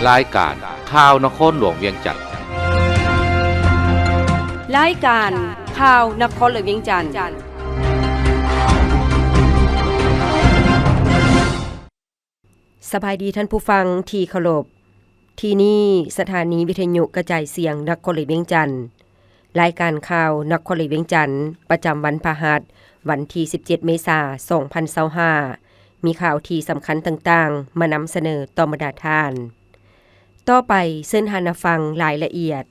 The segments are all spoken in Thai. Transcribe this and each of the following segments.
รายการข่าวนครหลวงเวียงจันทน์รายการข่าวนครหลวงเวียงจันทน์สบายดีท่านผู้ฟังที่เคารพที่นี่สถานีวิทยุกระจายเสียงนครหลวงเวียงจันทน์รายการข่าวนครหลวงเวียงจันทน์ประจำวันพฤหัสวันที่17เมษายน2025มีข่าวที่สำคัญต่างๆมานำเสนอต่อบรรดาท่านต่อไปเชิญท่านฟังรายละเอียด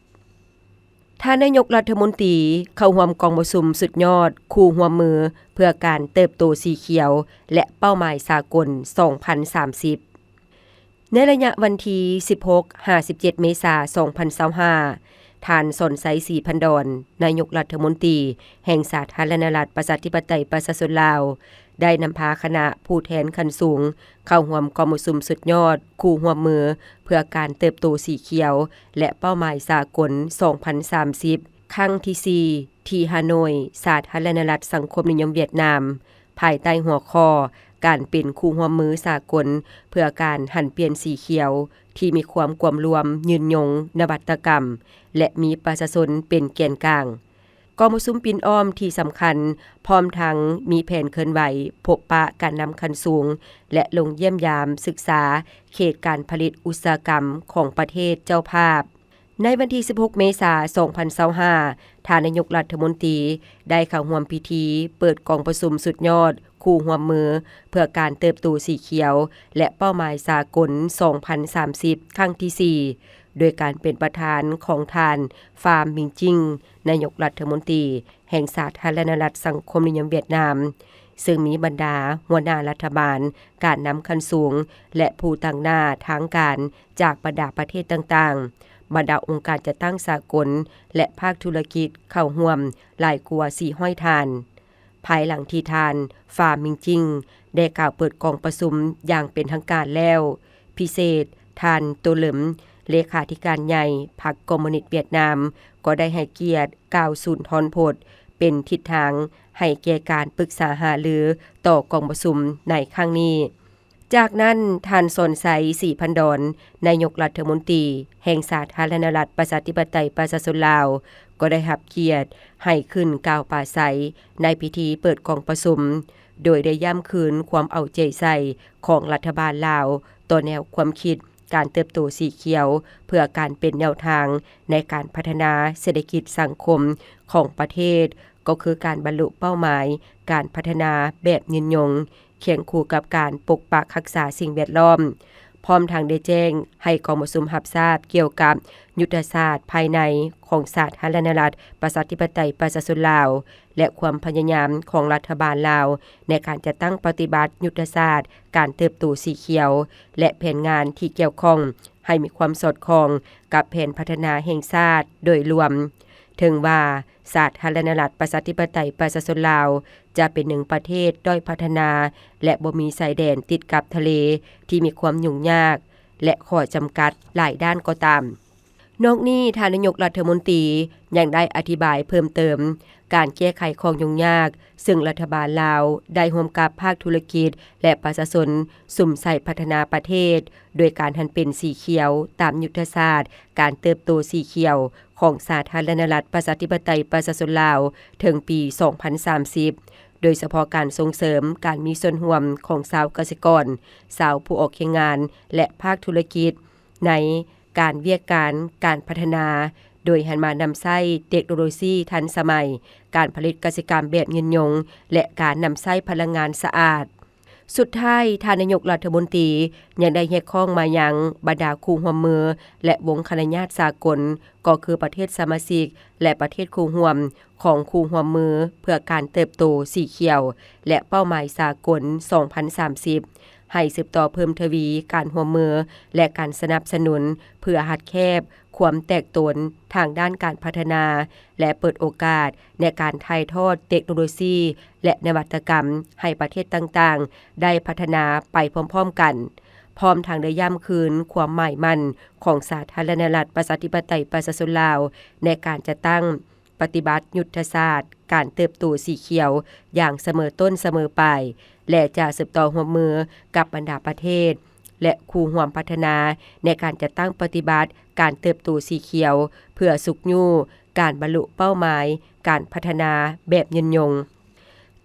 ท่านนายกรัฐมนตรีเข้าร่วมกองประชุมสุดยอดคู่ร่วมมือเพื่อการเติบโตสีเขียวและเป้าหมายสากล2030ในระยะวันที่16-57 เมษายน2025ท่านสนไสศรีพันดรนายกรัฐมนตรีแห่งสาธารณรัฐประชาธิปไตยประชาชนลาวได้นำพาคณะผู้แทนขั้นสูงเข้าร่วมกองประชุมสุดยอดคู่ร่วมมือเพื่อการเติบโตสีเขียวและเป้าหมายสากล2030ครั้งที่4ที่ฮานอยสาธารณรัฐสังคมนิยมเวียดนามภายใต้หัวข้อการเป็นคู่ร่วมมือสากลเพื่อการหันเปลี่ยนสีเขียวที่มีความกวมรวมยืนยงนวัตกรรมและมีประชาชนเป็นแกนกลางกองประชุมปิ่นอ้อมที่สำคัญพร้อมทั้งมีแผนเคลื่อนไหวพบปะการนำคันสูงและลงเยี่ยมยามศึกษาเขตการผลิตอุตสาหกรรมของประเทศเจ้าภาพในวันที่16เมษายน2025ท่านนายกรัฐมนตรีได้เข้าร่วมพิธีเปิดกองประชุมสุดยอดคู่ร่วมมือเพื่อการเติบโตสีเขียวและเป้าหมายสากล2030ครั้งที่4โดยการเป็นประธานของท่านฟาร์มมิงจิงนายกรัฐมนตรีแห่งสาธารณรัฐสังคมนิยมเวียดนามซึ่งมีบรรดาหัวหน้ารัฐบาลการนำคันสูงและผู้ตั้งหน้าทางการจากบรรดาประเทศต่างๆบรรดาองค์การจัดตั้งสากลและภาคธุรกิจเข้าร่วมหลายกว่า400ท่านภายหลังที่ทานฟาร์มมิงจิงได้กล่าวเปิดกองประชุมอย่างเป็นทางการแล้วพิเศษทานโตเหลิมเลขาธิการใหญ่พรรคคอมมิวนิสต์เวียดนามก็ได้ให้เกียรติกล่าวสุนทรพจน์เป็นทิศทางให้แก่การปรึกษาหารือต่อกองประชุมในครั้งนี้จากนั้นท่านสนไสศรีพันดรนายกรัฐมนตรีแห่งสาธารณรัฐประชาธิปไตยประชาชนลาวก็ได้รับเกียรติให้ขึ้นกล่าวปราศัยในพิธีเปิดกองประชุมโดยได้ย้ำคืนความเอาใจใส่ของรัฐบาลลาวต่อแนวความคิดการเติบโตสีเขียวเพื่อการเป็นแนวทางในการพัฒนาเศรษฐกิจสังคมของประเทศก็คือการบรรลุเป้าหมายการพัฒนาแบบยืนยงเคียงคู่กับการปกปักรักษาสิ่งแวดล้อมพร้อมทางได้แจ้งให้กองประชุมรับทราบเกี่ยวกับยุทธศาสตร์ภายในของสาธารณรัฐประชาธิปไตยประชาชนลาวและความพยายามของรัฐบาลลาวในการจัดตั้งปฏิบัติยุทธศาสตร์การเติบโตสีเขียวและแผนงานที่เกี่ยวข้องให้มีความสอดคล้องกับแผนพัฒนาแห่งชาติโดยรวมถึงว่าสาธารณรัฐประชาธิปไตยประชาชนลาวจะเป็นหนึ่งประเทศด้อยพัฒนาและบ่มีชายแดนติดกับทะเลที่มีความยุ่งยากและข้อจำกัดหลายด้านก็ตามนอกนี้ท่านนายกรัฐมนตรียังได้อธิบายเพิ่มเติมการแก้ไขของยุ่งยากซึ่งรัฐบาลลาวได้ร่วมกับภาคธุรกิจและประชาชนสุ่มใส่พัฒนาประเทศโดยการหันเป็นสีเขียวตามยุทธศาสตร์การเติบโตสีเขียวของสาธารณรัฐประชาธิปไตยประชาชนลาวถึงปี2030โดยเฉพาะการส่งเสริมการมีส่วนร่วมของชาวเกษตรกรชาวผู้ออกแรงงานและภาคธุรกิจในการเวียกการพัฒนาโดยหันมานำใช้เทคโนโลยีทันสมัยการผลิตกสิกรรมแบบยืนยงและการนำใช้พลังงานสะอาดสุดท้ายท่านนายกรัฐมนตรียังได้เรียกร้องมายังบรรดาคู่ร่วมมือและวงคณะญาติสากลก็คือประเทศสมาชิกและประเทศคู่ร่วมของคู่ร่วมมือเพื่อการเติบโตสีเขียวและเป้าหมายสากล2030ให้สืบต่อเพิ่มทวีการร่วมมือและการสนับสนุนเพื่อหัดแคบความแตกตนทางด้านการพัฒนาและเปิดโอกาสในการถ่ายทอดเทคโนโลยีและนวัตกรรมให้ประเทศต่างๆได้พัฒนาไปพร้อมๆกันพร้อมทางได้ย้ำคืนความหมายมั่นของสาธารณรัฐประชาธิปไตยประชาชนลาวในการจัดตั้งปฏิบัติยุทธศาสตร์การเติบโตสีเขียวอย่างเสมอต้นเสมอปลายและจะสืบต่อร่วมมือกับบรรดาประเทศ และคู่ร่วมพัฒนาในการจัดตั้งปฏิบัติการเติบโตสีเขียวเพื่อสุขยู่การบรรลุเป้าหมายการพัฒนาแบบยืนยง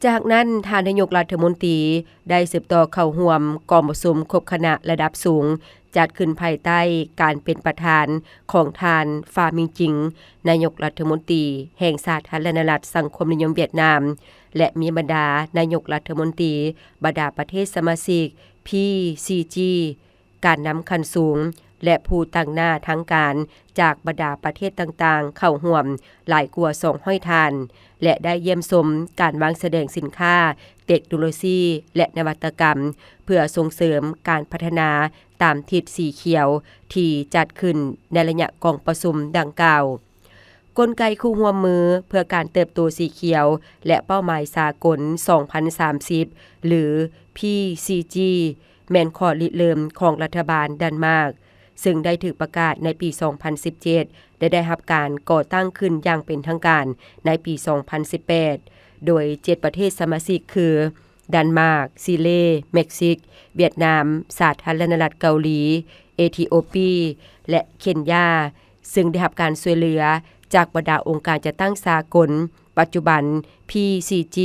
จากนั้นท่านนายกรัฐมนตรีได้สืบต่อเข้าร่วมกองประชุมคบคณะระดับสูงจัดขึ้นภายใต้การเป็นประธานของท่านฟามิงจิงนายกรัฐมนตรีแห่งสาธารณรัฐสังคมนิยมเวียดนามและมีบรรดานายกรัฐมนตรีบรรดาประเทศสมาชิก PCG การนำขั้นสูงและผู้ตั้งหน้าทางการจากบรรดาประเทศต่างๆเข้าร่วมหลายกว่า200ท่านและได้เยี่ยมชมการวางแสดงสินค้าเทคโนโลยีและนวัตกรรมเพื่อส่งเสริมการพัฒนาตามทิศสีเขียวที่จัดขึ้นในระยะกองประชุมดังกล่าวกลไกคู่ร่วมมือเพื่อการเติบโตสีเขียวและเป้าหมายสากล 2030 หรือ PCG แม่นข้อริเริ่มของรัฐบาลดันมาร์กซึ่งได้ถูกประกาศในปี 2017 ได้รับการก่อตั้งขึ้นอย่างเป็นทางการในปี 2018 โดย 7 ประเทศสมาชิกคือดันมาร์กซิเลเม็กซิกเวียดนามสาธารณรัฐเกาหลีเอธิโอเปียและเคนยาซึ่งได้รับการช่วยเหลือจากบรรดาองค์การจัดตั้งสากลปัจจุบัน PCG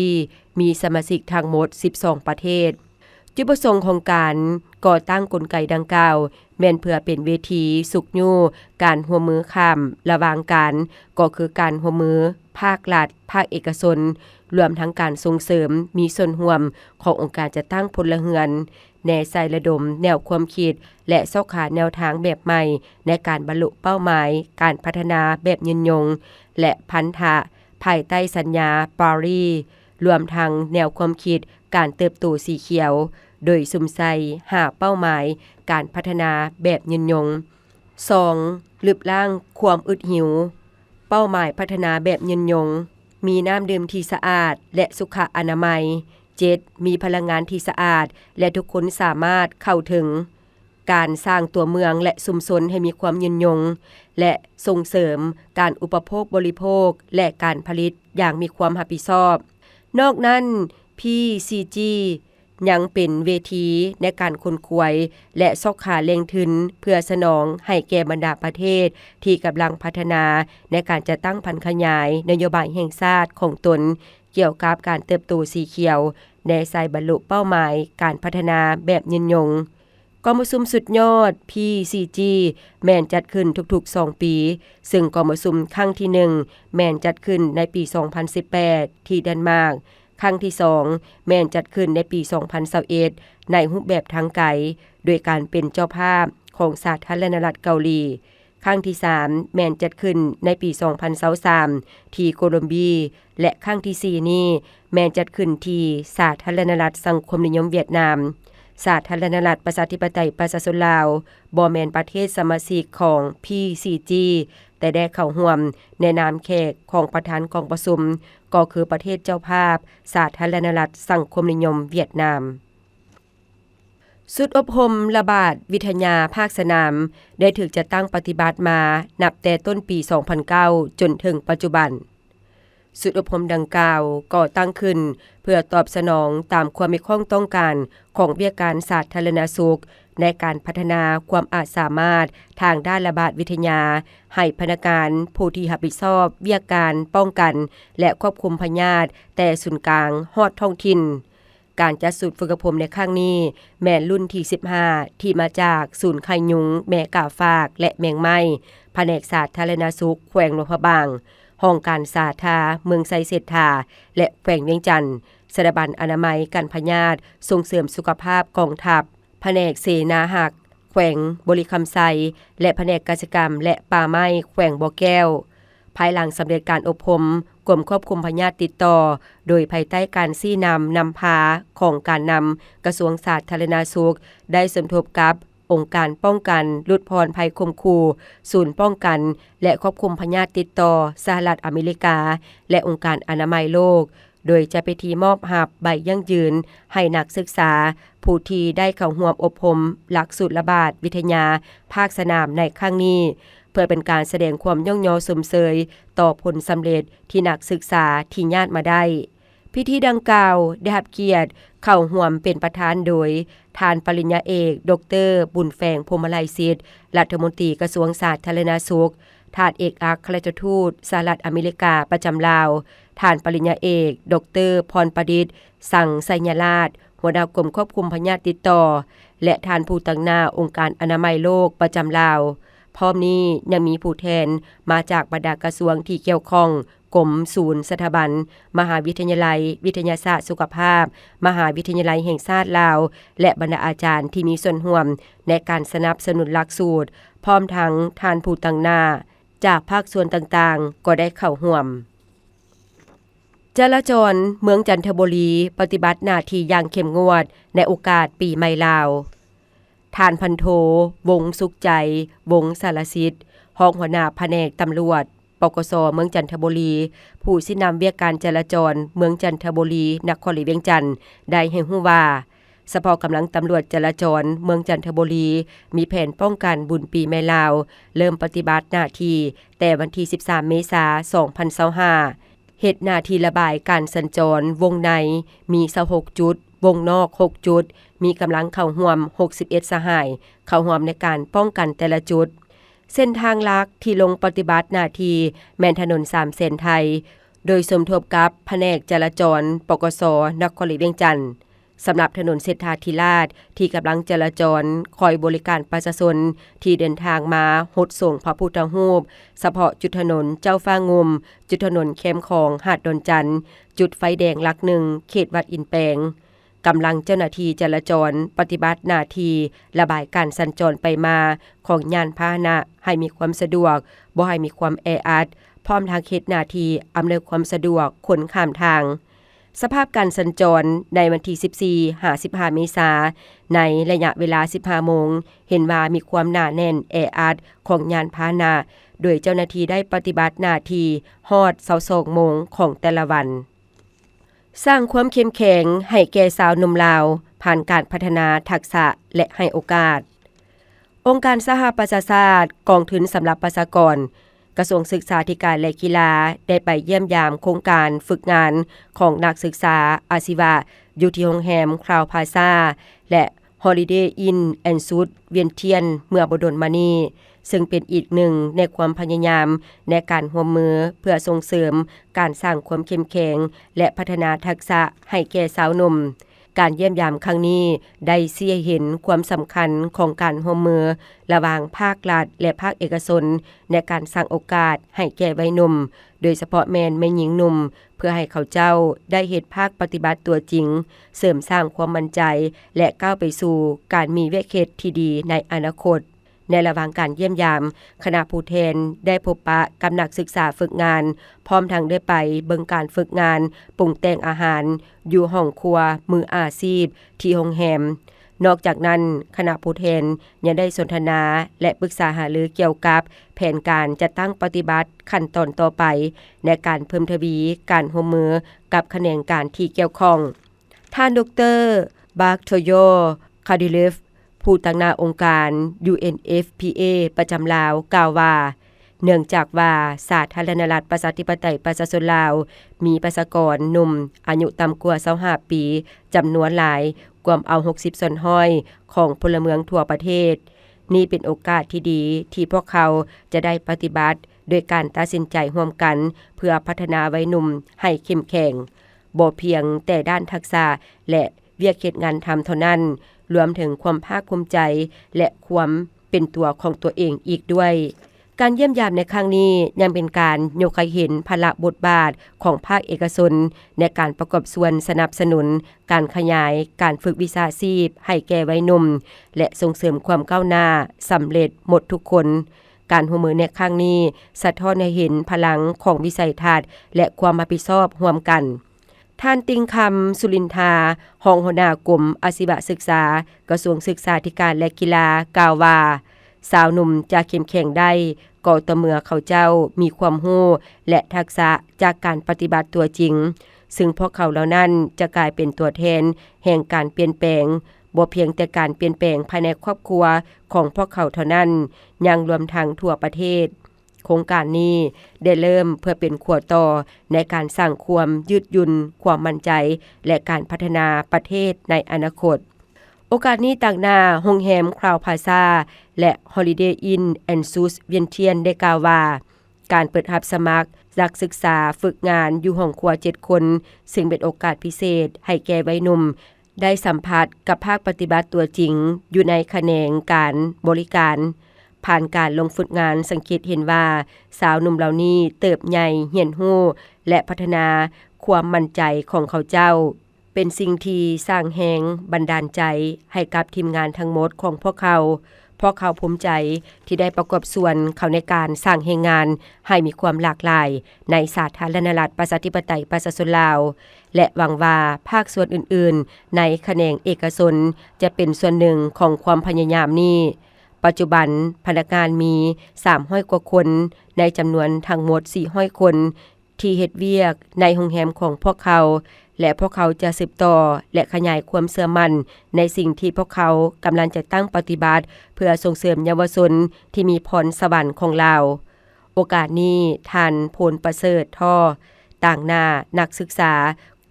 มีสมาชิกทั้งหมด 12 ประเทศจุดประสงค์ของการก่อตั้งกลไกดังกล่าวแม่นเพื่อเป็นเวทีสุขยู่การร่วมมือข้ามระหว่างกันก็คือการร่วมมือภาครัฐภาคเอกชนรวมทั้งการส่งเสริมมีส่วนร่วมขององค์การจัดตั้งพลเรือนแนวใส่ระดมแนวความคิดและเสาะขาแนวทางแบบใหม่ในการบรรลุเป้าหมายการพัฒนาแบบยืนยงและพันธะภายใต้สัญญาปารีสรวมทั้งแนวความคิดการเติบโตสีเขียวโดยสุมใส่หาเป้าหมายการพัฒนาแบบยืนยง 2. ลึบล่างความอึดหิวเป้าหมายพัฒนาแบบยืนยงมีน้ำดื่มที่สะอาดและสุขอนามัย 7. มีพลังงานที่สะอาดและทุกคนสามารถเข้าถึงการสร้างตัวเมืองและชุมชนให้มีความยืนยงและส่งเสริมการอุปโภคบริโภคและการผลิตอย่างมีความรับผิดชอบนอกนั้น PCG ยังเป็นเวทีในการค้นควยและซอกขาเร่งทุนเพื่อสนองให้แก่บรรดาประเทศที่กำลังพัฒนาในการจะตั้งพันขยายนโยบายแห่งชาติของตนเกี่ยวกับการเติบโตสีเขียวในสายบรรลุเป้าหมายการพัฒนาแบบยืนยงกองประชุมสุดยอด PCG แม่นจัดขึ้นทุกๆ2ปีซึ่งกองประชุมครั้งที่1แม่นจัดขึ้นในปี 2018 ที่เดนมาร์กครั้งที่2แม่นจัดขึ้นในปี 2021 ในรูปแบบทางไกลโดยการเป็นเจ้าภาพของสาธารณรัฐเกาหลีครั้งที่3แม่นจัดขึ้นในปี 2023 ที่โคลอมเบียและครั้งที่4นี้แม่นจัดขึ้นที่สาธารณรัฐสังคมนิยมเวียดนามสาธารณรัฐประชาธิปไตยประชาชนลาวบ่แม่นประเทศสมาชิกของ PCG แต่ได้เข้าร่วมในนามแขกของประธานกองประชุมก็คือประเทศเจ้าภาพสาธารณรัฐสังคมนิยมเวียดนามสุดอบรมระบาดวิทยาภาคสนามได้ถูกจัดตั้งปฏิบัติมานับแต่ต้นปี 2009 จนถึงปัจจุบันสุดอบรมดังกล่าวก่อตั้งขึ้นเพื่อตอบสนองตามความมีความต้องการของวิทยาการสาธารณสุขในการพัฒนาความอาจสามารถทางด้านระบาดวิทยาให้พนักงานผู้ที่รับผิดชอบวิทยาการป้องกันและควบคุมพยาธิแต่ศูนย์กลางฮอดท้องถิ่นการจัดสูตรฝึกอบรมในครั้งนี้แม่นรุ่นที่15ที่มาจากศูนย์ไข้ยุงแม่กาฝากและแมงไม้แผนกสาธารณสุขแขวงหลวงพระบางห้องการสาธาเมืองไซเศรษฐาและแขวงเวียงจันทน์สถาบันอนามัยกันพยาธิส่งเสริมสุขภาพกองทัพแผนกเสนาหักแขวงบริคำไซและแผนกกสิกรรมและป่าไม้แขวงบ่อแก้วภายหลังสำเร็จการอบรมกรมควบคุมพยาธิติดต่อโดยภายใต้การชี้นำพาของการนำกระทรวงสาธารณสุขได้สมทบกับองค์การป้องกันลดพรภัยคมคู่ศูนย์ป้องกันและควบคุมพยาธิติดต่อสหรัฐอเมริกาและองค์การอนามัยโลกโดยจะไปทีมอบหับใบยั่งยืนให้นักศึกษาผู้ที่ได้เข้าร่วมอบรมหลักสูตรระบาดวิทยาภาคสนามในครั้งนี้เพื่อเป็นการแสดงความย่องยอสมเสยต่อผลสำเร็จที่นักศึกษาที่ญาติมาได้ พิธีดังกล่าวได้รับเกียรติเข้าร่วมเป็นประธานโดยท่านปริญญาเอกดร.บุญแฝงพรหมไลยศิษย์รัฐมนตรีกระทรวงสาธารณสุขท่านเอกอัครราชทูตสหรัฐอเมริกาประจำลาวท่านปริญญาเอกดร.พรประดิษฐ์สังไสยราชหัวหน้ากรมควบคุมพยาธิติดต่อและท่านผู้ตั้งหน้าองค์การอนามัยโลกประจำลาวพร้อมนี้ยังมีผู้แทนมาจากบรรดากระทรวงที่เกี่ยวข้องกรมศูนย์สถาบันมหาวิทยาลัยวิทยาศาสตร์สุขภาพมหาวิทยาลัยแห่งชาติลาวและบรรดาอาจารย์ที่มีส่วนร่วมในการสนับสนุนหลักสูตรพร้อมทั้งท่านผู้ตั้งหน้าจากภาคส่วนต่างๆก็ได้เข้าร่วมจราจรเมืองจันทบุรีปฏิบัติหน้าที่อย่างเข้มงวดในโอกาสปีใหม่ลาวท่านพันโทวงสุขใจวงสารสิทธิ์รองหัวหน้าแผนกตำรวจปกสเมืองจันทบุรีผู้สินำเวียกการจราจรเมืองจันทบุรีนครหลวงเวียงจันทน์ได้ให้ฮู้ว่าเฉพาะกำลังตำรวจจราจรเมืองจันทบุรีมีแผนป้องกันบุญปีใหม่ลาวเริ่มปฏิบัติหน้าที่แต่วันที่13เมษายน2025เฮ็ดหน้าที่ระบายการสัญจรวงในมี26จุดวงนอก6จุดมีกำลังเข้าร่วม61สหายเข้าร่วมในการป้องกันแต่ละจุดเส้นทางหลักที่ลงปฏิบัติหน้าที่แม่นถนน3เส้นไทยโดยสมทบกับแผนกจราจรปกสนครหลวงเวียงจันทน์สำหรับถนนเศรษฐาธิราชที่กำลังจราจรคอยบริการประชาชนที่เดินทางมาฮดส่งพระพุทธรูปเฉพาะจุดถนนเจ้าฟ้างุมจุดถนนเข้มของหาดดอนจันทน์จุดไฟแดงหลัก1เขตวัดอินแปงกำลังเจ้าหน้าที่จราจรปฏิบัติหน้าที่ระบายการสัญจรไปมาของยานพาหนะให้มีความสะดวกบ่ให้มีความแออัดพร้อมทางเขตหน้าที่อำนวยความสะดวกคนข้ามทางสภาพการสัญจรในวันที่14-15 เมษายนในระยะเวลา 15 โมงเห็นว่ามีความหนาแน่นแออัดของยานพาหนะโดยเจ้าหน้าที่ได้ปฏิบัติหน้าที่ฮอด 22 โมงของแต่ละวันสร้างความเข้มแข็งให้แก่สาวหนุ่มลาวผ่านการพัฒนาทักษะและให้โอกาสองค์การสหประชาชาติกองทุนสำหรับประชากรกระทรวงศึกษาธิการและกีฬาได้ไปเยี่ยมยามโครงการฝึกงานของนักศึกษาอาชีวะอยู่ที่โรงแรมคราวพาซาและ Holiday Inn and Suites เวียนเทียนเมื่อบ่ดนมานี้ซึ่งเป็นอีกหนึ่งในความพยายามในการร่วมมือเพื่อส่งเสริมการสร้างความเข้มแข็งและพัฒนาทักษะให้แก่สาวหนุ่มการเยี่ยมยามครั้งนี้ได้ชี้ให้เห็นความสำคัญของการร่วมมือระหว่างภาครัฐและภาคเอกชนในการสร้างโอกาสให้แก่วัยหนุ่มโดยเฉพาะแม่หญิงหนุ่มเพื่อให้เขาเจ้าได้เฮ็ดภาคปฏิบัติตัวจริงเสริมสร้างความมั่นใจและก้าวไปสู่การมีเวทีที่ดีในอนาคตในระหว่างการเยี่ยมยามคณะผู้แทนได้พบปะกับนักศึกษาฝึกงานพร้อมทั้งได้ไปเบิ่งการฝึกงานปรุงแต่งอาหารอยู่ห้องครัวมืออาชีพที่โรงแรมนอกจากนั้นคณะผู้แทนยังได้สนทนาและปรึกษาหารือเกี่ยวกับแผนการจัดตั้งปฏิบัติขั้นตอนต่อไปในการเพิ่มทวีการร่วมมือกับแขนงการที่เกี่ยวข้องท่านดร.บาร์โทโยคาดิเลฟผู้ตั้งหน้าองค์การ UNFPA ประจำลาวกล่าวว่าเนื่องจากว่าสาธารณรัฐประชาธิปไตยประชาชนลาวมีประชากรหนุ่มอายุต่ำกว่า25ปีจำนวนหลายกว่าเอา60ส่วนห้อยของพลเมืองทั่วประเทศนี่เป็นโอกาสที่ดีที่พวกเขาจะได้ปฏิบัติโดยการตัดสินใจร่วมกันเพื่อพัฒนาวัยหนุ่มให้เข้มแข็งบ่เพียงแต่ด้านทักษะและเวียกเฮ็ดงานทำเท่านั้นรวมถึงความภาคภูมิใจและความเป็นตัวของตัวเองอีกด้วยการเยี่ยมยามในครั้งนี้ยังเป็นการยกให้เห็นภาระบทบาทของภาคเอกชนในการประกอบส่วนสนับสนุนการขยายการฝึกวิชาชีพให้แก่วัยหนุ่มและส่งเสริมความก้าวหน้าสำเร็จหมดทุกคนการร่วมมือในครั้งนี้สะท้อนให้เห็นพลังของวิสัยทัศน์และความรับผิดชอบร่วมกันท่านติงคำสุรินทารองหัวหน้ากรมอาชีวศึกษากระทรวงศึกษาธิการและกีฬากล่าวว่าสาวหนุ่มจะเข้มแข็งได้ก็ต่อเมื่อเขาเจ้ามีความรู้และทักษะจากการปฏิบัติตัวจริงซึ่งพวกเขาเหล่านั้นจะกลายเป็นตัวแทนแห่งการเปลี่ยนแปลงบ่เพียงแต่การเปลี่ยนแปลงภายในครอบครัวของพวกเขาเท่านั้นยังรวมทั้งทั่วประเทศ โครงการนี้ได้เริ่มเพื่อเป็นขั้วต่อในการสร้างความยืดหยุ่นความมั่นใจและการพัฒนาประเทศในอนาคตโอกาสนี้ต่างหน้าโรงแรม Crown Plaza และ Holiday Inn and Suites Vientiane ได้กล่าวว่าการเปิดรับสมัครนักศึกษาฝึกงานอยู่ห้องครัว7คนซึ่งเป็นโอกาสพิเศษให้แก่วัยหนุ่มได้สัมผัสกับภาคปฏิบัติตัวจริงอยู่ในแขนงการบริการผ่านการลงฝึกงานสังเกตเห็นว่าสาวหนุ่มเหล่านี้เติบใหญ่เรียนรู้และพัฒนาความมั่นใจของเขาเจ้าเป็นสิ่งที่สร้างแรงบันดาลใจให้กับทีมงานทั้งหมดของพวกเขาภูมิใจที่ได้ประกอบส่วนเขาในการสร้างแรงงานให้มีความหลากหลายในสาธารณรัฐประชาธิปไตยประชาชนลาวและหวังว่าภาคส่วนอื่นๆในแขนงเอกชนจะเป็นส่วนหนึ่งของความพยายามนี้ปัจจุบันพนักงานมี300กว่าคนในจำนวนทั้งหมด400คนที่เฮ็ดเวียกในโรงแรมของพวกเขาและพวกเขาจะสืบต่อและขยายความเชื่อมั่นในสิ่งที่พวกเขากำลังจะตั้งปฏิบัติเพื่อส่งเสริมเยาวชนที่มีพรสวรรค์ของเราโอกาสนี้ท่านพลประเสริฐท่อต่างหน้านักศึกษา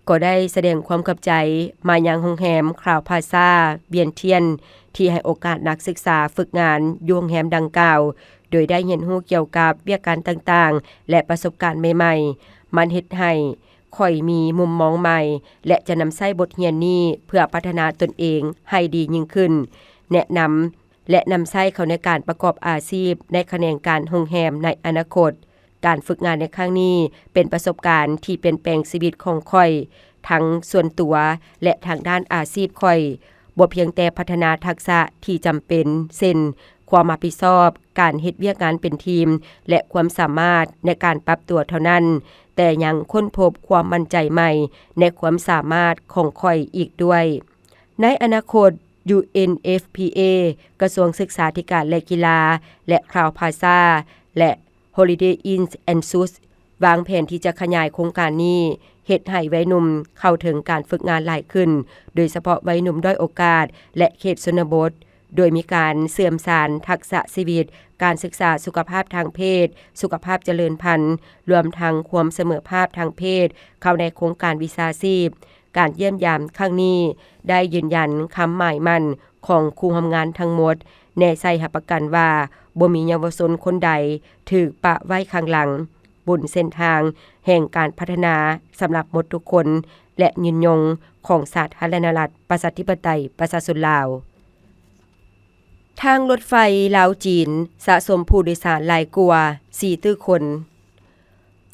ก็ได้แสดงความขอบใจมายังโรงแรม Crown Plaza Vientiane ที่ให้โอกาสนักศึกษาฝึกงานอยู่โรงแรมดังกล่าวโดยได้เรียนรู้เกี่ยวกับวิชาการต่างๆและประสบการณ์ใหม่ๆมันเฮ็ดให้ค่อยมีมุมมองใหม่และจะนำใช้บทเรียนนี้เพื่อพัฒนาตนเองให้ดียิ่งขึ้นแนะนำและนำใช้เขาในการประกอบอาชีพในแขนงการโรงแรมในอนาคตการฝึกงานในครั้งนี้เป็นประสบการณ์ที่เปลี่ยนแปลงชีวิตของค่อยทั้งส่วนตัวและทางด้านอาชีพค่อยบ่เพียงแต่พัฒนาทักษะที่จำเป็นเช่นความรับผิดชอบการเฮ็ดเวียกงานเป็นทีมและความสามารถในการปรับตัวเท่านั้นแต่ยังค้นพบความมั่นใจใหม่ในความสามารถของค่อยอีกด้วยในอนาคต UNFPA กระทรวงศึกษาธิการและกีฬาและ Crown Plaza และ Holiday Inn and Suites วางแผนที่จะขยายโครงการนี้เฮ็ดให้วัยหนุ่มเข้าถึงการฝึกงานหลายขึ้นโดยเฉพาะวัยหนุ่มด้อยโอกาสและเขตชนบทโดยมีการเสื่อมสารทักษะชีวิตการศึกษาสุขภาพทางเพศสุขภาพเจริญพันธุ์รวมทั้งความเสมอภาพทางเพศเข้าในโครงการวิชาชีพการเยี่ยมยามครั้งนี้ได้ยืนยันคำหมายมั่นของครูทำงานทั้งหมดแน่ใจรับประกันว่าบ่มีเยาวชนคนใดถูกปะไว้ข้างหลังบนเส้นทางแห่งการพัฒนาสำหรับหมดทุกคนและยืนยงของสาธารณรัฐประชาธิปไตยประชาชนลาวทางรถไฟลาวจีนสะสมผู้โดยสารหลายกว่า4ตื้อคน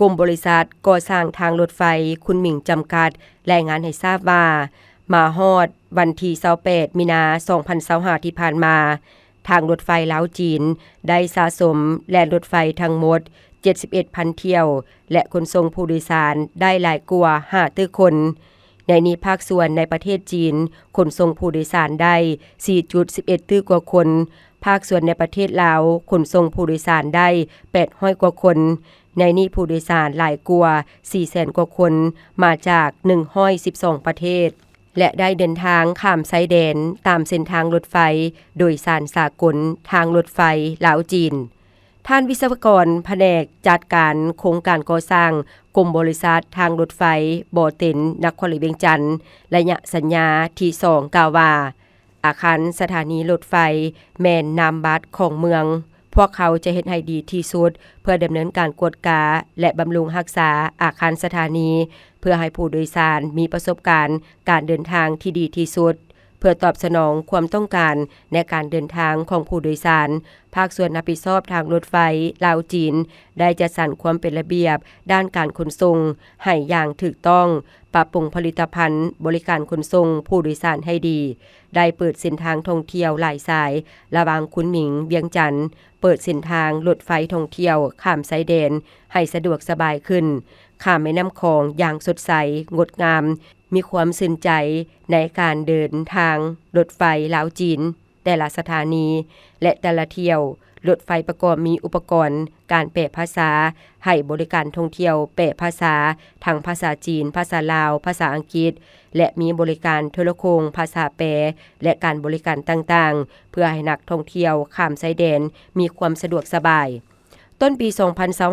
กรมบริษัทก่อสร้างทางรถไฟคุณหมิงจำกัดรายงานให้ทราบว่ามาฮอดวันที่28มีนา2025ที่ผ่านมาทางรถไฟลาวจีนได้สะสมแล่นรถไฟทั้งหมด 71,000 เที่ยวและขนส่งผู้โดยสารได้หลายกว่า5ตื้อคนในนี้ภาคส่วนในประเทศจีนขนส่งผู้โดยสารได้ 4.11 ตื้อกว่าคนภาคส่วนในประเทศลาวขนส่งผู้โดยสารได้800กว่าคนในนี้ผู้โดยสารหลายกว่า 400,000 กว่าคนมาจาก112ประเทศและได้เดินทางข้ามชายแดนตามเส้นทางรถไฟโดยสารสากลทางรถไฟลาวจีนท่านวิศวกรแผนกจัดการโครงการก่อสร้างกรมบริษัททางรถไฟบ่อเต็นนครหลวงเวียงจันทน์ระยะสัญญาที่2กล่าวว่าอาคารสถานีรถไฟแม่นนามบัตรของเมืองพวกเขาจะเฮ็ดให้ดีที่สุดเพื่อดำเนินการกวดกาและบำรุงรักษาอาคารสถานีเพื่อให้ผู้โดยสารมีประสบการณ์การเดินทางที่ดีที่สุดเพื่อตอบสนองความต้องการในการเดินทางของผู้โดยสารภาคส่วนรับผิดชอบทางรถไฟลาวจีนได้จัดสรรความเป็นระเบียบด้านการขนส่งให้อย่างถูกต้องปรับปรุงผลิตภัณฑ์บริการขนส่งผู้โดยสารให้ดีได้เปิดเส้นทางท่องเที่ยวหลายสายระหว่างคุนหมิงเวียงจันทน์เปิดเส้นทางรถไฟท่องเที่ยวข้ามชายแดนให้สะดวกสบายขึ้นข้ามแม่น้ำคองอย่างสดใสงดงามมีความสนใจในการเดินทางรถไฟลาวจีนแต่ละสถานีและแต่ละเที่ยวรถไฟประกอบมีอุปกรณ์การแปลภาษาให้บริการท่องเที่ยวแปลภาษาทั้งภาษาจีนภาษาลาวภาษาอังกฤษและมีบริการโทรโข่งภาษาแปลและการบริการต่างๆเพื่อให้นักท่องเที่ยวข้ามชายแดนมีความสะดวกสบาย ต้นปี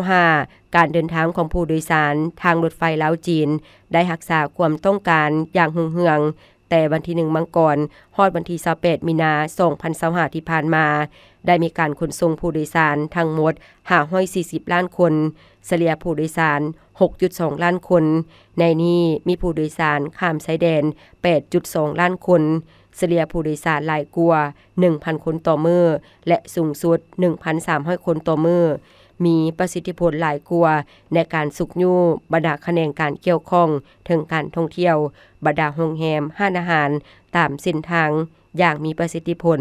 2025 การเดินทางของผู้โดยสารทางรถไฟลาวจีนได้รักษาความต้องการอย่างรุ่งเรืองแต่วันที่1มังกรฮอดวันที่28มีนา2025ที่ผ่านมาได้มีการขนส่งผู้โดยสารทั้งหมด540ล้านคนเฉลี่ยผู้โดยสาร 6.2 ล้านคนในนี้มีผู้โดยสารข้ามชายแดน 8.2 ล้านคนเฉลี่ยผู้โดยสารหลายกว่า 1,000 คนต่อมื้อและสูงสุด 1,300 คนต่อมื้อมีประสิทธิผลหลายกว่าในการสุกยู่บรรดาแขนงการเกี่ยวข้องถึงการท่องเที่ยวบรรดาโรงแรมห้านอาหารตามเส้นทางอย่างมีประสิทธิผล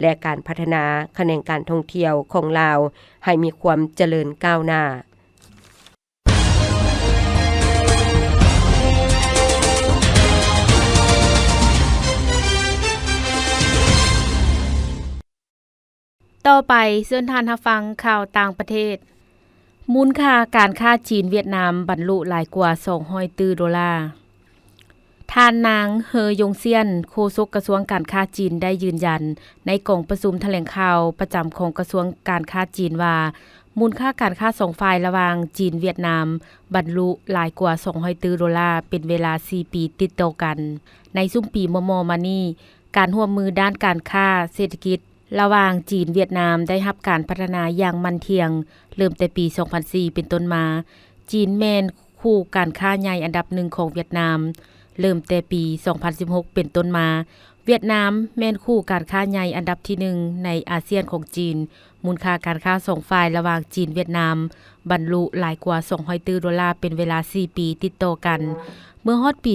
และการพัฒนาแขนงการท่องเที่ยวของลาวให้มีความเจริญก้าวหน้าต่อไปเชิญท่านรับฟังข่าวต่างประเทศมูลค่าการค้าจีนเวียดนามบรรลุหลายกว่า200ตื้อดอลลาร์ท่านนางเฮอยงเซียนโฆษกกระทรวงการค้าจีนได้ยืนยันในกล่องประชุมแถลงข่าวประจำของกระทรวงการค้าจีนว่ามูลค่าการค้า2ฝ่ายระหว่างจีนเวียดนามบรรลุหลายกว่า200ตื้อดอลลาร์เป็นเวลา4ปีติดต่อกันในซุมปีมมมานี้การร่วมมือด้านการค้าเศรษฐกิจระหว่างจีนเวียดนามได้รับการพัฒนาอย่างมั่นเทียงเริ่มแต่ปี 2004 เป็นต้นมาจีนแม่นคู่การค้าใหญ่อันดับ1ของเวียดนามเริ่มแต่ปี 2016 เป็นต้นมาเวียดนามแม่นคู่การค้าใหญ่อันดับที่1ในอาเซียนของจีนมูลค่าการค้า2ฝ่ายระหว่างจีนเวียดนามบรรลุหลายกว่า200ตื้อดอลลาร์เป็นเวลา4ปีติดต่อกันเมื่อฮอดปี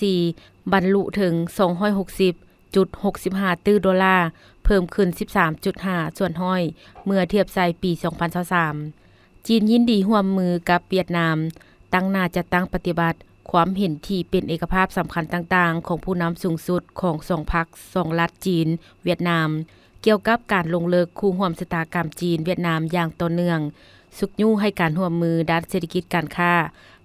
2024 บรรลุถึง260.65 ตื้อดอลลาร์เพิ่มขึ้น 13.5 ส่วนห้อยเมื่อเทียบใส่ปี 2023 จีนยินดีร่วมมือกับเวียดนามตั้งหน้าจัดตั้งปฏิบัติความเห็นที่เป็นเอกภาพสำคัญต่างๆของผู้นำสูงสุดของ2พรรค2รัฐจีนเวียดนามเกี่ยวกับการลงเลิกคู่ร่วมชะตากรรมจีนเวียดนามอย่างต่อเนื่องสุกยู่ให้การร่วมมือด้านเศรษฐกิจการค้า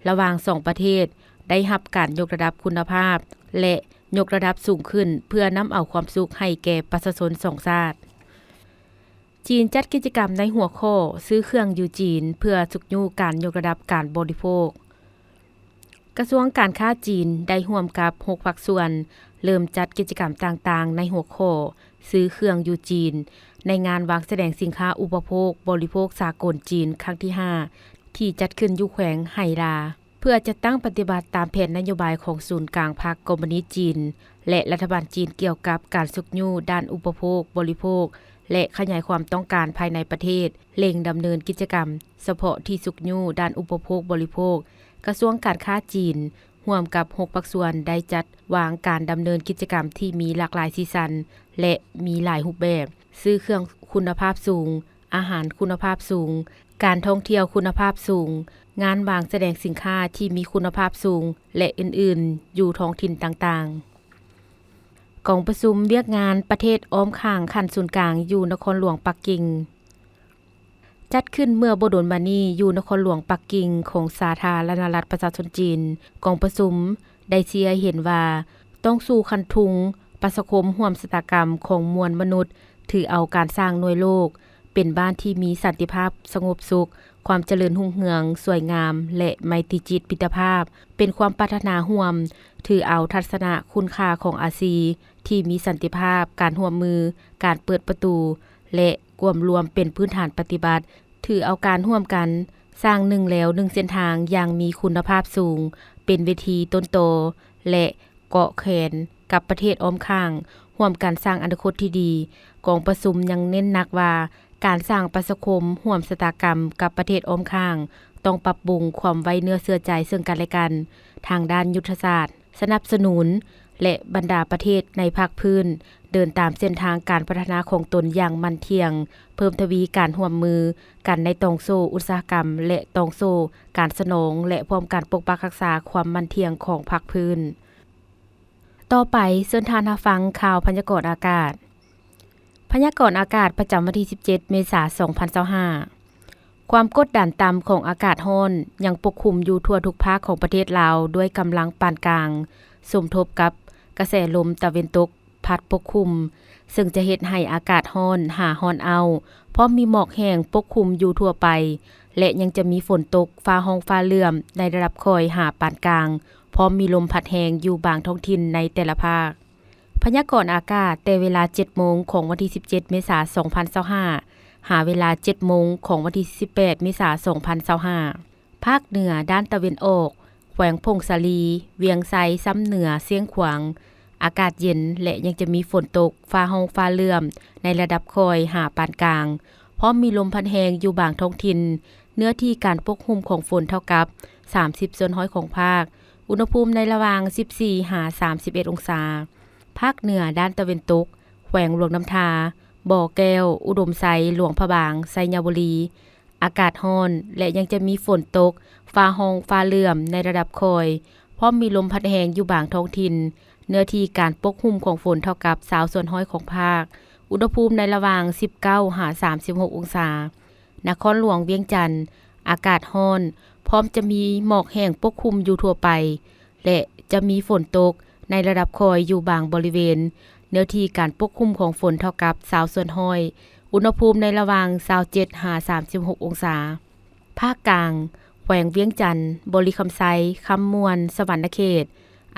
ระหว่าง2ประเทศได้รับการยกระดับคุณภาพและยกระดับสูงขึ้นเพื่อนำเอาความสุขให้แก่ประชาชน2ชาติจีนจัดกิจกรรมในหัวข้อซื้อเครื่องอยู่จีนเพื่อสุกยู่การยกระดับการบริโภคกระทรวงการค้าจีนได้ร่วมกับ6ภาคส่วนเริ่มจัดกิจกรรมต่างๆในหัวข้อซื้อเครื่องอยู่จีนในงานวางแสดงสินค้าอุปโภคบริโภคสากลจีนครั้งที่5ที่จัดขึ้นอยู่แขวงไหหลาเพื่อจะตั้งปฏิบัติตามแผนนโยบายของศูนย์กลางพรรคคอมมิวนิสต์จีนและรัฐบาลจีนเกี่ยวกับการสุกยู่ด้านอุปโภคบริโภคและขยายความต้องการภายในประเทศเร่งดำเนินกิจกรรมเฉพาะที่สุกยู่ด้านอุปโภคบริโภคกระทรวงการค้าจีนร่วมกับ6ภาคส่วนได้จัดวางการดำเนินกิจกรรมที่มีหลากหลายสีสันและมีหลายรูปแบบซื้อเครื่องคุณภาพสูงอาหารคุณภาพสูงการท่องเที่ยวคุณภาพสูงงานวางแสดงสินค้าที่มีคุณภาพสูงและอื่นๆอยู่ท้องถิ่นต่างๆกองประชุมเวียกงานประเทศอ้อมข้างขั้นศูนย์กลางอยู่นครหลวงปักกิ่งจัดขึ้นเมื่อบ่โดนมานี้อยู่นครหลวงปักกิ่งของสาธารณรัฐประชาชนจีนกองประชุมได้เชี้เห็นว่าต้องสู่คันทุงประสคมร่วมชะตากรรมของมวลมนุษย์ถือเอาการสร้างหน่วยโลกเป็นบ้านที่มีสันติภาพสงบสุขความเจริญรุ่งเรืองสวยงามและไมตรีจิตมิตรภาพเป็นความปรารถนาร่วมถือเอาทัศนะคุณค่าของอาซีที่มีสันติภาพการร่วมมือการเปิดประตูและกวมรวมเป็นพื้นฐานปฏิบัติถือเอาการร่วมกันสร้างหนึ่งแล้วหนึ่งเส้นทางอย่างมีคุณภาพสูงเป็นเวทีต้นโตและเกาะแขนกับประเทศอ้อมข้างร่วมกันสร้างอนาคตที่ดีกองประชุมยังเน้นหนักว่าการสร้างประชาคมร่วมชะตากรรมกับประเทศอ้อมข้างต้องปรับปรุงความไว้เนื้อเชื่อใจซึ่งกันและกันทางด้านยุทธศาสตร์สนับสนุนและบรรดาประเทศในภาคพื้นเดินตามเส้นทางการพัฒนาของตนอย่างมั่นเที่ยงเพิ่มทวีการร่วมมือกันในตองโซ่อุตสาหกรรมและตองโซ่การสนองและพร้อมการปกปักรักษาความมั่นเที่ยงของภาคพื้นต่อไปเชิญท่านรับฟังข่าวพยากรณ์อากาศพยากรณ์อากาศประจำวันที่17เมษายน2025ความกดดันต่ำของอากาศร้อนยังปกคลุมอยู่ทั่วทุกภาคของประเทศลาวด้วยกำลังปานกลางสมทบกับกระแสลมตะวันตก พัดปกคลุมซึ่งจะเฮ็ดให้อากาศร้อนหาร้อนเอาเพราะมีหมอกแห้งปกคลุมอยู่ทั่วไปและยังจะมีฝนตกฟ้าร้องฟ้าเหลื่อมในระดับค่อยหาปานกลางพร้อมมีลมพัดแรงอยู่บางท้องถิ่นในแต่ละภาคพยากรณ์อากาศแต่เวลา 7 โมงของวันที่ 17 เมษายน 2025หาเวลา 7 โมงของวันที่ 18 เมษายน 2025ภาคเหนือด้านตะวันออกแขวงพงสาลีเวียงไซซ้ำเหนือเสียงขวางอากาศเย็นและยังจะมีฝนตกฟ้าร้องฟ้าเหลื่อมในระดับค่อยหาปานกลางเพราะมีลมพัดแรงอยู่บางท้องถิ่นเนื้อที่การปกคลุมของฝนเท่ากับ30ส่วนร้อยของภาคอุณหภูมิในระหว่าง14หา31องศาภาคเหนือด้านตะวันตกแขวงหลวงน้ำทาบ่อแก้วอุดมไซหลวงพระบางไซญบุรีอากาศร้อนและยังจะมีฝนตกฟ้าร้องฟ้าเหลื่อมในระดับค่อยเพราะมีลมพัดแรงอยู่บางท้องถิ่นเนื้อที่การปกคลุมของฝนเท่ากับ20ส่วนร้อยของภาคอุณหภูมิในระหว่าง19หา36องศานครหลวงเวียงจันทน์อากาศร้อนพร้อมจะมีหมอกแห้งปกคลุมอยู่ทั่วไปและจะมีฝนตกในระดับค่อยอยู่บางบริเวณเนื้อที่การปกคลุมของฝนเท่ากับ20ส่วนร้อยอุณหภูมิในระหว่าง27หา36องศาภาคกลางแขวงเวียงจันทน์บริคำไซคำมวนสวรรณเขต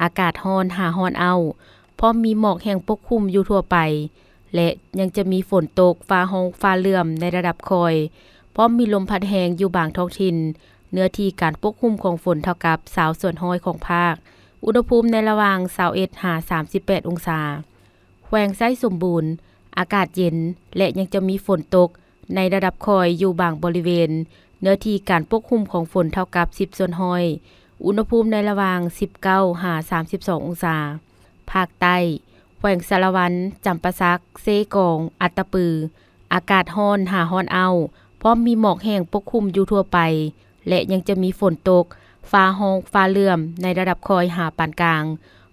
อากาศร้อนหาร้อนเอาเพราะมีหมอกแห้งปกคลุมอยู่ทั่วไปและยังจะมีฝนตกฟ้าร้องฟ้าเหลื่อมในระดับค่อยเพราะมีลมพัดแรงอยู่บางท้องถิ่นเนื้อที่การปกคลุมของฝนเท่ากับ20ส่วนร้อยของภาคอุณหภูมิในระหว่าง21หา38องศาแขวงไซสมบูรณ์อากาศเย็นและยังจะมีฝนตกในระดับค่อยอยู่บางบริเวณเนื้อที่การปกคลุมของฝนเท่ากับ10ส่วนร้อยอุณหภูมิในระหว่าง19หา32องศาภาคใต้แขวงสารวันจำปาสักเซกองอัตตปืออากาศร้อนหาร้อนเอาเพราะมีหมอกแห้งปกคลุมอยู่ทั่วไปและยังจะมีฝนตกฟ้าร้องฟ้าเหลื่อมในระดับค่อยหาปานกลาง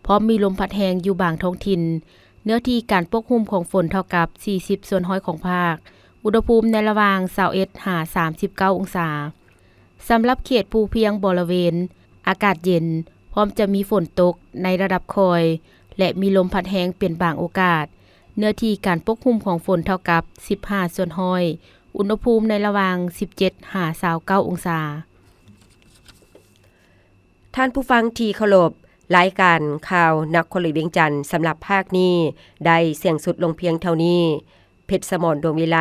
เพราะมีลมพัดแรงอยู่บางท้องถิ่นเนื้อที่การปกคลุมของฝนเท่ากับ40ส่วนร้อยของภาคอุณหภูมิในระหว่าง21หา39องศาสำหรับเขตภูเพียงบริเวณอากาศเย็นพร้อมจะมีฝนตกในระดับค่อยและมีลมพัดแรงเป็นบางโอกาสเนื้อที่การปกคลุมของฝนเท่ากับ15ส่วนร้อยอุณหภูมิในระหว่าง17หา29องศาท่านผู้ฟังที่เคารพรายการข่าวนครหลวงเวียงจันทน์สำหรับภาคนี้ได้เสียงสุดลงเพียงเท่านี้เพชรสมรดวงวิไล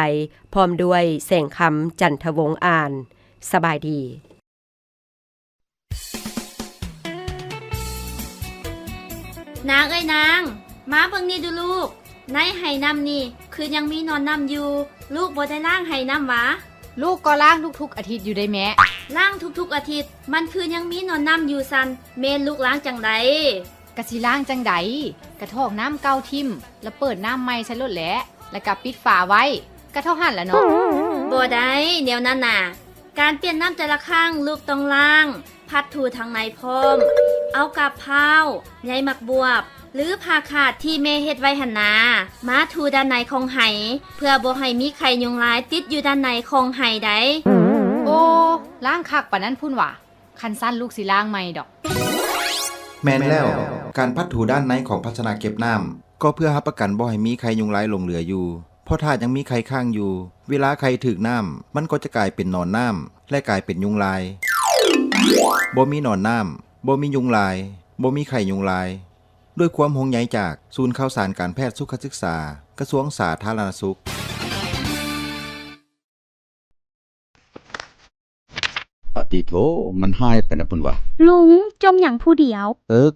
พร้อมด้วยแสงคำจันทวงศ์อ่านสบายดีนางเอ้ยนางมาเบิ่งนี่ดูลูกในไหน้ำนี่คือยังมีนอนน้ำอยู่ลูกบ่ได้ล้างไหน้ำหวะลูกก็ล้างทุกๆอาทิตย์อยู่ได้แม่ล้างทุกๆอาทิตย์มันคือยังมีนอนน้ำอยู่ซันเมนลูกล้างจังไดกะสิล้างจังไดกระทอกน้ำเก่าทิ่มแล้วเปิดน้ำใหม่ใส่รถแหละแล้วก็ปิดฝาไว้กระเท่าหั่นล่ะเนาะบ่ได้แนวนั้นน่ะการเปลี่ยนน้ำแต่ละครั้งลูกต้องล้างพัดถูทางในพร้อมเอากับพร้าวใยหมักบวบหรือผ้าขาดที่แม่เฮ็ดไว้หั่นนามาถูด้านในของไหเพื่อบ่ให้มีไข่ยุงลายติดอยู่ด้านในของไหได้โอ้ล้างคักปานนั้นพุ่นว่ะคันสั้นลูกสิล้างใหม่ดอกแม่นแล้วการพัดถูด้านในของภาชนะเก็บน้ำก็เพื่อรับประกันบ่ให้มีไข่ยุงลายหลงเหลืออยู่เพราะถ้ายังมีไข่ค้างอยู่เวลาไข่ถึกน้ำมันก็จะกลายเป็นหนอนน้ำและกลายเป็นยุงลายบ่มีหนอนน้ำบ่มียุงลายบ่มีไข่ยุงลายด้วยความห่วงใยจากศูนย์ข่าวสารการแพทย์สุขศึกษากระทรวงสาธารณสุขปฏิโทมันหายไปนะพุ่นว่าลุงจมอย่างผู้เดียว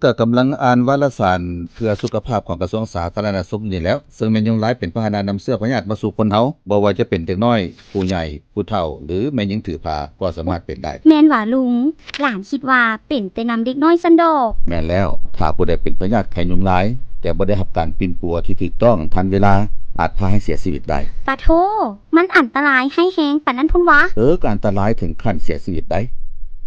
ก็กำลังอ่านวารสารเพื่อสุขภาพของกระทรวงสาธารณสุขนี่แล้วซึ่งแม่นยุงลายเป็นพาหนะนำเชื้อพยาธิมาสู่คนเฮาบ่ว่าจะเป็นเด็กน้อยผู้ใหญ่ผู้เฒ่าหรือแม่หญิงถือผ้าก็สามารถเป็นได้แม่นว่าลุงหลานคิดว่าเป็นแต่นำเด็กน้อยซันดอกแม่นแล้วถ้าผู้ใดเป็นพยาธิไข้ยุงลายแต่บ่ได้รับการปิ่นปัวที่ถูกต้องทันเวลาอาจพาให้เสียชีวิตได้ปะโทมันอันตรายให้แฮงปานนั้นพุ่นวะก็อันตรายถึงขั้นเสียชีวิตได้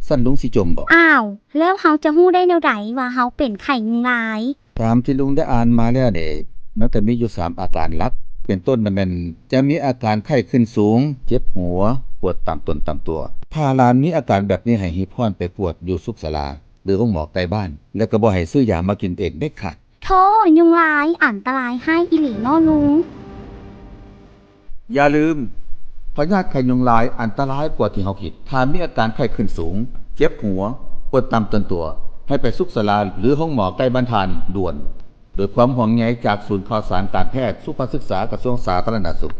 สั่นลุงสิจมบ่อ้าวแล้วเฮาจะฮู้ได้แนวใดว่าเฮาเป็นไข้ยุงลายตามที่ลุงได้อ่านมาแล้วนี่มันก็มีอยู่3อาการหลักเป็นต้นนั่นแม่นจะมีอาการไข้ขึ้นสูงเจ็บหัวปวดตามต้นตามตัวถ้าหลานมีอาการแบบนี้ให้รีบพรไปปวดอยู่สุขศาลาหรือโรงหมอใกล้บ้านแล้วก็บ่ให้ซื้อยามากินเองเด็ดขาดโธ โทยุงลายอันตรายให้อีหลีเนาะลุง อย่าลืมพยาธิไข้ยุงลายอันตรายกว่าที่เฮาคิดถ้ามีอาการไข้ขึ้นสูง เจ็บหัว ปวดตามต้นตัว ให้ไปสุขศาลาหรือห้องหมอใกล้บ้านทานด่วน โดยความห่วงใยจากศูนย์ข่าวสารการแพทย์สุขศึกษากระทรวงสาธารณสุข